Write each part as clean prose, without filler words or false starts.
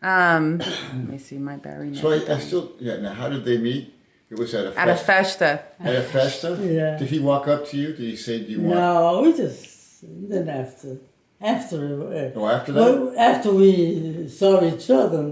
Let me see my battery. So I still, now how did they meet? It was at a At a festa. At a festa? Yeah. Did he walk up to you? Did he say, do you want? No, we just, then after After that? well, after we saw each other,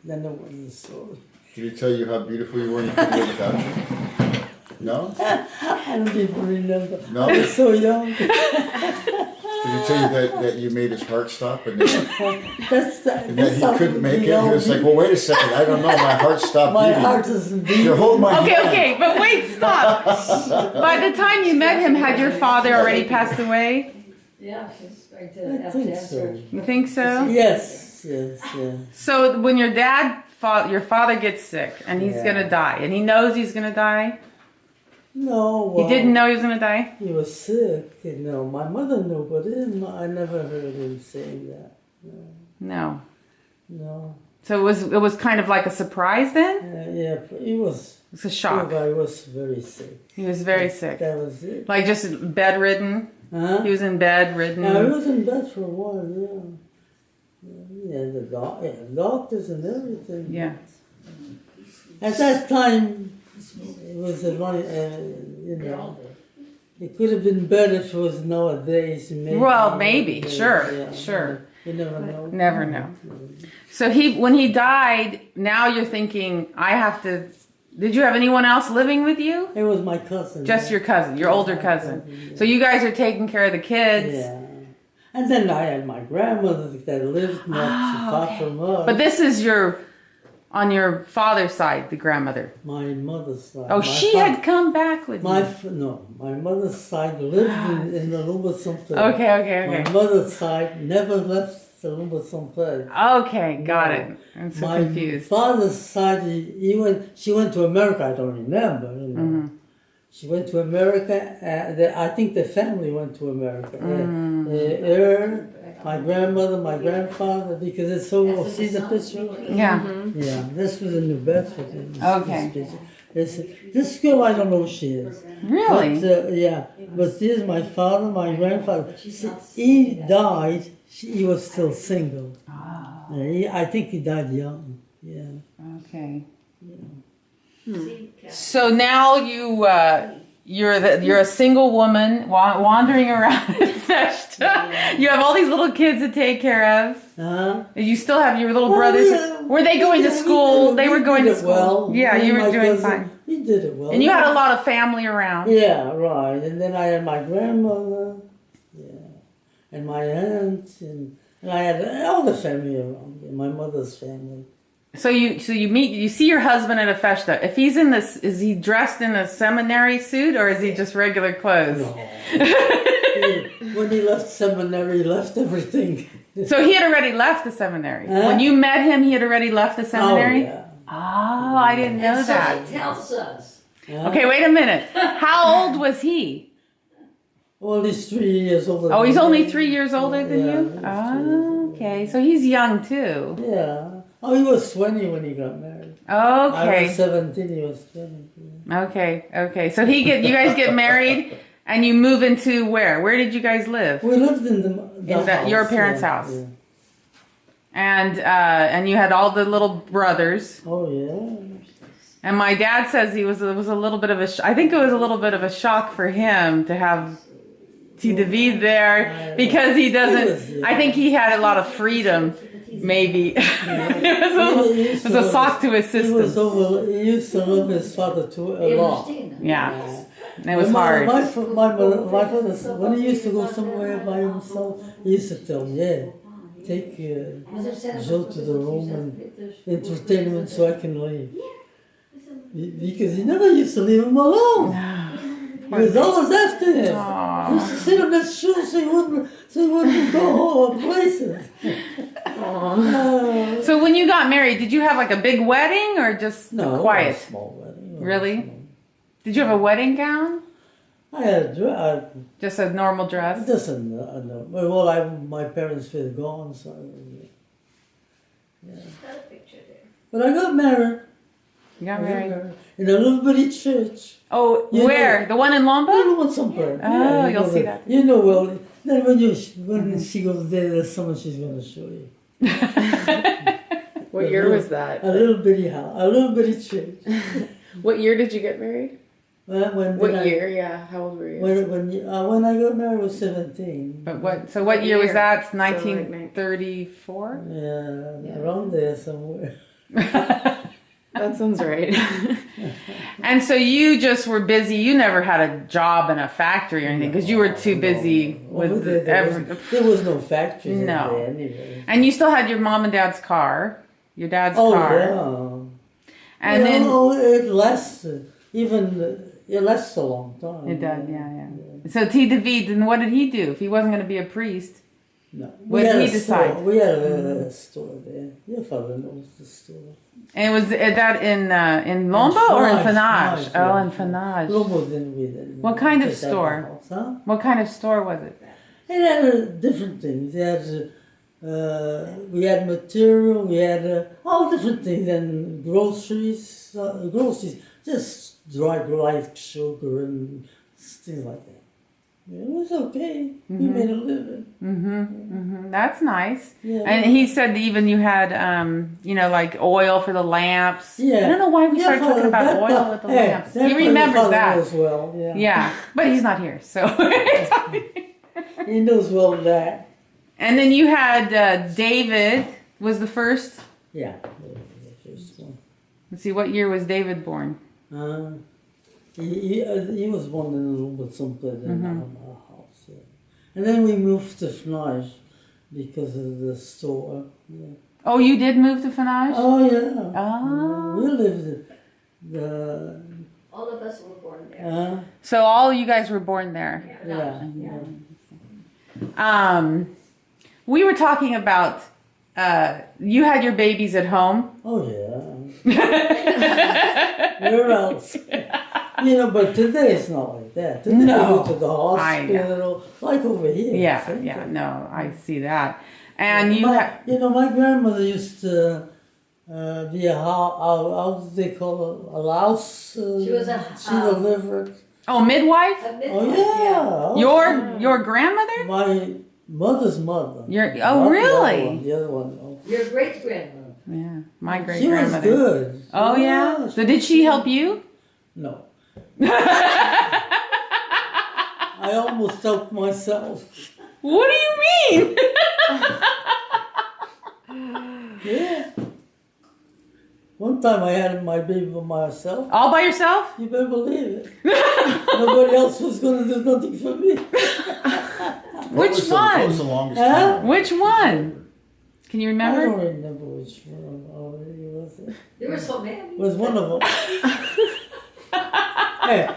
then it was a story. Did he tell you how beautiful you were and you couldn't live without you? No? I don't even remember. No? I was so young. Did he tell you that you made his heart stop and that he couldn't make it? He was like, well, wait a second, I don't know, my heart stopped My beating. heart doesn't beat. You're holding my hand. Okay, but wait, stop. By the time you met him, had your father already passed away? Yeah, she's right I think so. You think so? Yes. So when your your father gets sick and he's gonna die, and he knows he's gonna die? No, well, He didn't know he was gonna die? he was sick. You know, my mother knew, but I never heard him saying that. No. No. So it was kind of like a surprise then? Yeah, he was. It's a shock. I was very sick. He was very sick. That was it. Like just bedridden? Huh? He was in bed, ridden. I was in bed for a while. Yeah, the doctors and everything. Yeah. At that time, it was a long, you know. It could have been better if it was nowadays. Maybe. Well, maybe, sure. You never know. Never know. So when he died, now you're thinking, I have to. Did you have anyone else living with you? It was my cousin. Just your cousin, your older cousin. So you guys are taking care of the kids. Yeah. And then I had my grandmother that lived not far from us. But this is on your father's side, the grandmother. My mother's side. Oh, she had come back with you. My mother's side lived in the Lubersum. Okay. My mother's side never left the Lubersum. Okay, got it. I'm so confused. My father's side, she went to America, I don't remember. You know. Mm-hmm. She went to America, I think the family went to America. Her, my grandmother, my grandfather, because it's so, see the picture? Yeah. Yeah, this was in New Bedford. Okay. This girl, I don't know who she is. Really? But this is my father, my grandfather. He died, he was still single. I think he died young. Yeah. Okay. So now you're a single woman wandering around at Festa. You have all these little kids to take care of. You still have your little brothers. Yeah. Were they going to school? They were going to school. Well. Yeah, you were doing fine. We did it well. And you had a lot of family around. Yeah, right. And then I had my grandmother, and my aunt, and I had all the family around. My mother's family. So you see your husband at a festa. If he's in this, is he dressed in a seminary suit or is he just regular clothes? No. When he left seminary, he left everything. So he had already left the seminary. When you met him, he had already left the seminary? Oh, yeah. Oh, I didn't know that. So he tells us. Okay, wait a minute. How old was he? Well, he's 3 years older. Oh, he's than only me. 3 years older than you? Oh, okay. So he's young too. Yeah. Oh, he was 20 when he got married. I Okay. was 17, he was 20. Okay. So you guys get married and you move into where? Where did you guys live? We lived in the house. Your parents' house. Yeah. And you had all the little brothers. Oh, yeah. And my dad says it was a little bit of I think it was a little bit of a shock for him to be there because he doesn't. I think he had a lot of freedom. Maybe it was a shock to his system. He used to love his father too a lot. Yeah, it was hard. My father, when he used to go somewhere by himself, he used to tell me, take Joe to the room and entertainment so I can leave. Because he never used to leave him alone. He was always after him. He used to sit on his shoes so he wouldn't go places. So when you got married, did you have like a big wedding or just quiet? A small wedding. Really? Did you have a wedding gown? I had Just a normal dress? just well, my parents were gone, so Got a picture there. but I got married. You got married? In a little bitty church. Oh, You where? know- The one in I Lombok? don't want somewhere. Oh, you'll see that. You know, well, then when she goes there, there's someone she's going to show you. What year was that? A little bitty house, a little bitty church. What year did you get married? When What year? Yeah. How old were you? When I got married, I was 17. But what? So what year was that? So, like, 1934. Yeah, around there somewhere. That sounds right. And so you just were busy. You never had a job in a factory or anything because you were too busy with there was no factories in No. there anyway. And you still had your mom and dad's car, your dad's car. Yeah. And then it lasted. It lasts a long time. it did, yeah. So T. David, then what did he do if he wasn't going to be a priest? No. What did he decide? We had a store there. Your father knows the store. And was that in Lombo or in Fanage? Fanage, Oh, yeah. in Fanage. Lobo didn't we then? What kind of Just at the store? house, huh? What kind of store was it? It had different things. We had material, we had all different things, and groceries, just dry like sugar and things like that. It was okay. We made a living. That's nice. Yeah. And he said that even you had, like oil for the lamps. Yeah. I don't know why we started talking about oil with the lamps. He remembers that. As well, yeah. Yeah, but he's not here, so. He knows well that. And then you had David was the first. Yeah, the first one. Let's see, what year was David born? He was born in a little bit someplace in our house. Yeah. And then we moved to Fnage because of the store. Yeah. Oh, you did move to Fanage? Oh yeah. Oh. We lived All of us were born there. So all you guys were born there. yeah. We were talking about you had your babies at home. Oh yeah. Where else? But today it's not like that. Today No. you go to the hospital, like over here. Yeah, same yeah, thing. no, I see that. And you my, had, my grandmother used to be how do they call it? A louse. She was she delivered. oh, midwife? Oh yeah. Your grandmother? My mother's mother. Oh, really? The other one. Oh. Your great grandmother. Yeah, my great She was grandmother. good. Oh yeah. So did she help you? No. I almost helped myself. What do you mean? Yeah. One time I had my baby by myself. All by yourself? You better believe it. Nobody else was going to do nothing for me. What Which was what was the one? longest Huh? time? Which one? Can you I remember? don't remember which one already was it. There were so many. It was one of them. Hey,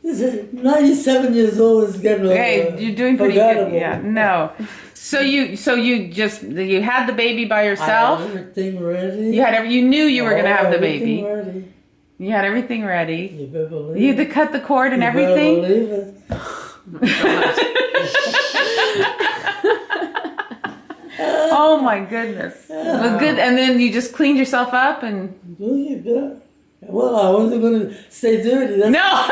this is 97 years old is getting Hey, you're doing pretty good. forgettable. Yeah, no. So you had the baby by I yourself? had everything ready. You knew you were going to have the Everything baby. ready. You had everything ready. You better believe You had it. to cut the cord and You better everything? believe it. Oh my goodness. Well, good. And then you just cleaned yourself up and Do you better? Well, I wasn't going to stay dirty. That's no.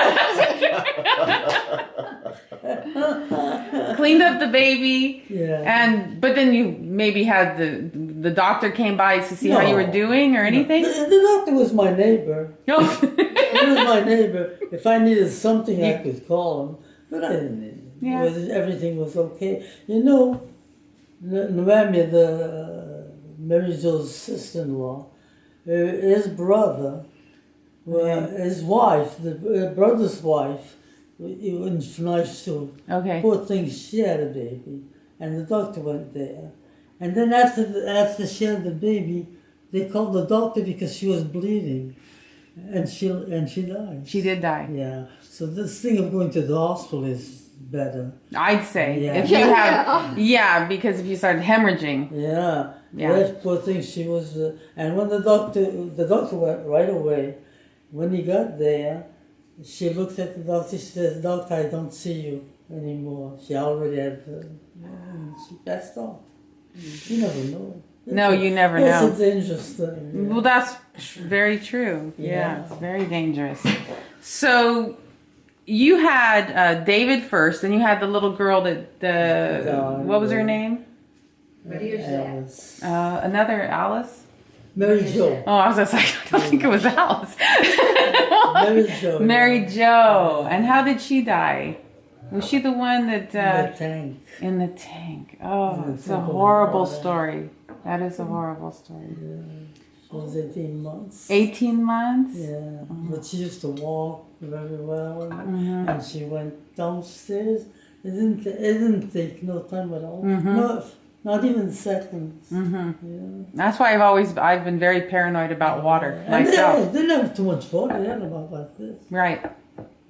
Cleaned up the baby. Yeah. But then you maybe had the doctor came by to see how you were No. doing or anything? The doctor was my neighbor. He was my neighbor. If I needed something, I could call him. But I didn't need it. Yeah. Everything was okay. Noemi, Mary Jo's sister-in-law, his brother, his wife, the brother's wife, in Fnage too. Okay. Poor thing, she had a baby, and the doctor went there. And then after she had the baby, they called the doctor because she was bleeding, and she died. She did die. Yeah. So this thing of going to the hospital is better. I'd say. Yeah. If you have, because if you started hemorrhaging. Yeah. Yeah. That poor thing, she was, and when the doctor went right away. When he got there, she looked at the doctor. She says, "Doctor, I don't see you anymore." She already had, she passed on. You never know. No, you never know. It's a dangerous thing. Yeah. Well, that's very true. Yeah, Yeah. it's very dangerous. So you had David first, and you had the little girl what was her name? But here's that. Alice. Another Alice? Mary Jo. Oh, I was just like, I don't think it was Alice. Mary Jo. Mary Jo. And how did she die? Was she the one that In the tank. in the tank? Oh, In the it's a tank of horrible water. story. That is a horrible story. She was 18 months. 18 months? Yeah, but she used to walk very well, Mm-hmm. and she went downstairs. It didn't take no time at all. Mm-hmm. No, not even seconds. Yeah. That's why I've been very paranoid about water And myself. they didn't have too much water. They had about like this. Right.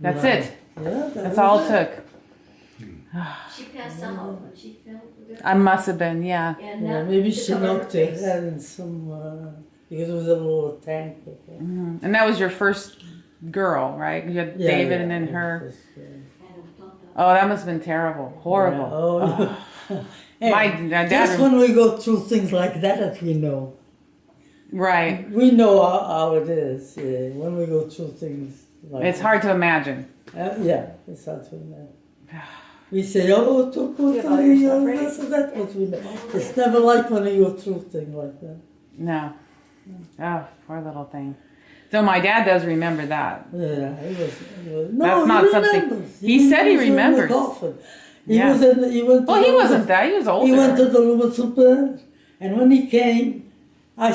That's Yeah. it. Yeah, That's all it took. She passed out when she fell. I must have been, yeah. And Yeah, maybe she knocked her head in some because it was a little tank. And that was your first girl, right? You had David and then her. Oh, that must have been terrible. Horrible. Yeah. Oh, hey, My dad. just when we go through things like that we know. Right. We know how it is. Yeah, when we go through things like It's hard to imagine. Yeah, it's hard to imagine. We say, oh, to put this and that, but we know. It's never like when you go through things like that. No. Oh, poor little thing. So my dad does remember that. Yeah, he was no, That's he not something- remembers. he said he was in the remembers. coffin. He Yeah. was in. He went. To Well, he the- wasn't that. He was older. He went to the Lumen bed, and when he came, I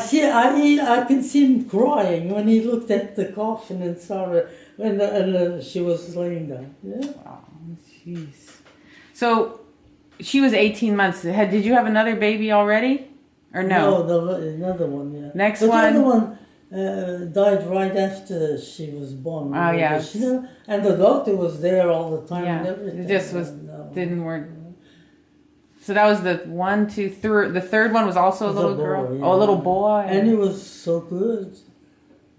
can see him crying when he looked at the coffin and saw her when she was laying down. Yeah. Oh, jeez. So she was 18 months. Did you have another baby already? Or no? Another one. Yeah. Next but one. The other one died right after she was born. Oh, yeah. And the doctor was there all the time and Yeah. everything. It just was, No. didn't work. So that was the 1, 2, 3. The third one was also a Was a little boy, girl? yeah. Oh, a little boy. And he was so good.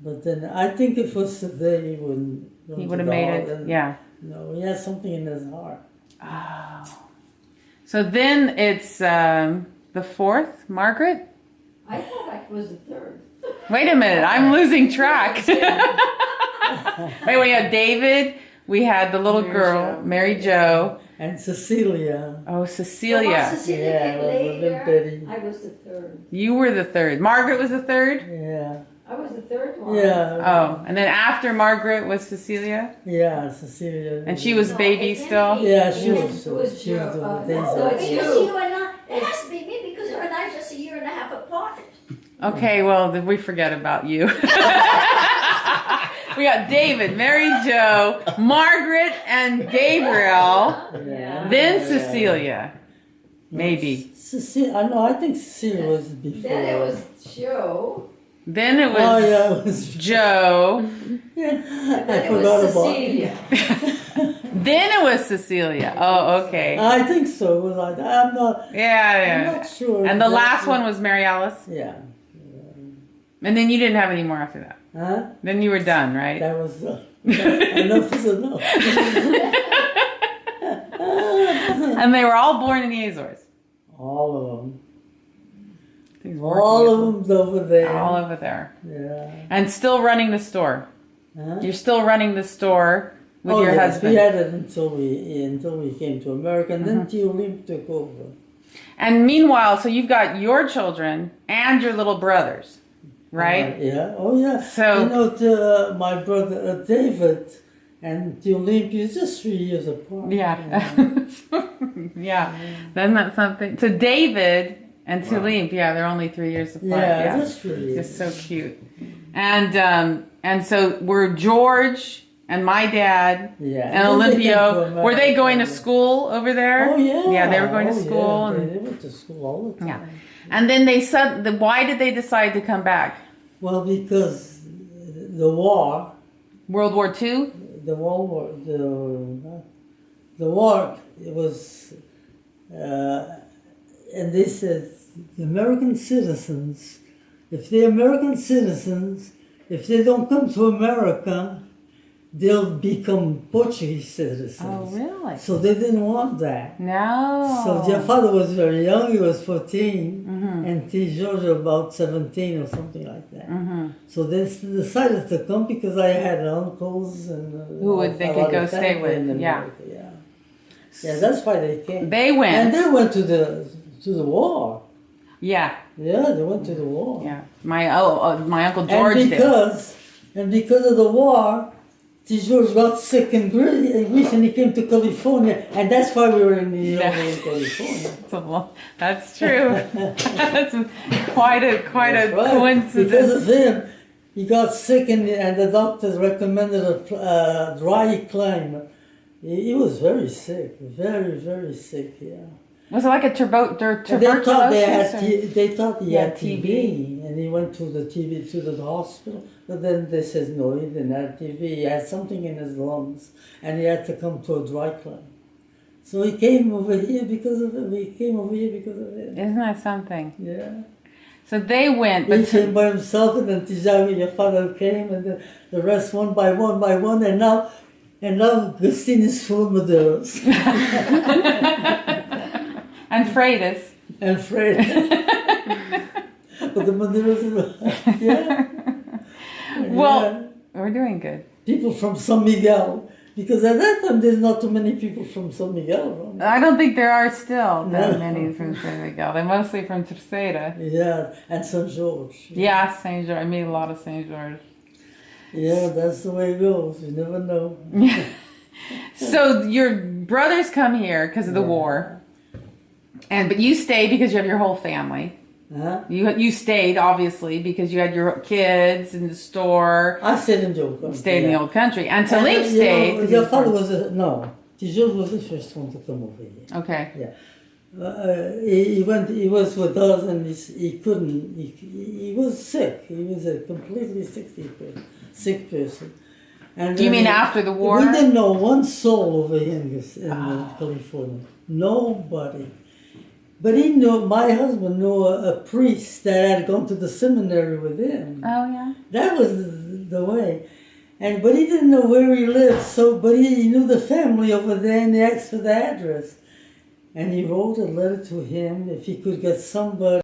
But then I think if it was today, he wouldn't. He would have made it. Yeah. No, he has something in his heart. Oh. So then it's the fourth, Margaret? I thought I was the third. Wait a minute, I'm losing track. Wait, we had David, we had the little Mary girl, Jo. Mary Jo. And Cecilia. Oh, Well, Cecilia. Cecilia Yeah, came well, later. Betty. I was the third. You were the third. Margaret was the third? Yeah. I was the third one. Yeah. Oh, and then after Margaret was Cecilia? Yeah, Cecilia. And she was No, baby it can't still? be. Yeah, she It was. She was the no, days no, out. it's Because you. you and I, it has to be me because you and I are just a year and a half apart. Okay, well, then we forget about you. We got David, Mary Jo, Margaret, and Gabriel. Yeah. Then Cecilia. Maybe. Cecilia. I think Cecilia was before. Then it was Joe. Then it was Oh yeah, it was. Joe. Yeah, And I then it forgot was about. Cecilia. Then it was Cecilia. Oh, okay. I think so. It was like I'm not. Yeah, I'm yeah. not sure. And the last exactly. one was Mary Alice. Yeah. And then you didn't have any more after that. Huh? Then you were done, right? That was enough is enough. And they were all born in the Azores. All of them. Things were All beautiful. of them over there. All over there. Yeah. And still running the store. Huh? You're still running the store with your yes, husband. we had it until we came to America, and then Lim took over. And meanwhile, so you've got your children and your little brothers, right? Yeah. Oh yeah. So- you know, my brother David and Lim is just 3 years apart. Yeah. Yeah. Then that's something. To David and to Liam, yeah, they're only 3 years apart. Yeah, just 3 years. Just so cute. And so were George and my dad Yeah. and then they came to Olympio, were they going to America. school over there? Oh yeah. Yeah, they were going to Oh, school. Yeah. And, They went to school all the time. yeah. And then they said, why did they decide to come back? Well, because the war, World War II? the war, the war, it was, and they said the American citizens, if they're American citizens, if they don't come to America, they'll become Portuguese citizens. Oh, really? So they didn't want that. No. So their father was very young, he was 14, Mm-hmm. and George about 17 or something like that. So they decided to come because I had uncles and Who would they a could lot go of stay family with, in yeah. America, yeah. Yeah, that's why they came. They went. And they went to the war. Yeah. Yeah, they went to the war. Yeah, my uncle George did. And because of the war, T. George got sick in Greece and he came to California, and that's why we were in in California. That's true. That's quite a Right. coincidence. Because of him, he got sick and the doctors recommended a dry climate. He was very sick, very, very sick, yeah. Was it like a They tuberculosis? thought or- they thought he Yeah, had TB, and he went to the hospital. But then they says no, he didn't have TB. He had something in his lungs, and he had to come to a dry climate. So he came over here because of it. He came over here because of it. Isn't that something? Yeah. So they went, He but came by himself, and then Tijawi, your father, came, and then the rest one by one, and now Gustin is full of Maduros. and Freitas. And Fred. But the Maduros, yeah. Well, Yeah. we're doing good. People from San Miguel, because at that time there's not too many people from San Miguel around. I don't think there are still that No. many from San Miguel. They're mostly from Terceira. Yeah, and St. George. Yeah, Saint George. I meet a lot of Saint George. Yeah, that's the way it goes. You never know. So your brothers come here because of the war, but you stayed because you have your whole family. Huh? You stayed obviously because you had your kids in the store. I stayed in the old country. Stayed in the old country, and And, Talib you stayed. know, 'cause your he was father born- was no. Tijoux was the first one to come over here. Okay. He went. He was with us, and he couldn't. He was sick. He was a completely sick person. And Do you then mean after the war? We didn't know one soul over here in California. Nobody. But he knew. My husband knew a priest that had gone to the seminary with him. Oh yeah. That was the way. But he didn't know where he lived. But he knew the family over there, and he asked for the address. And he wrote a letter to him if he could get somebody.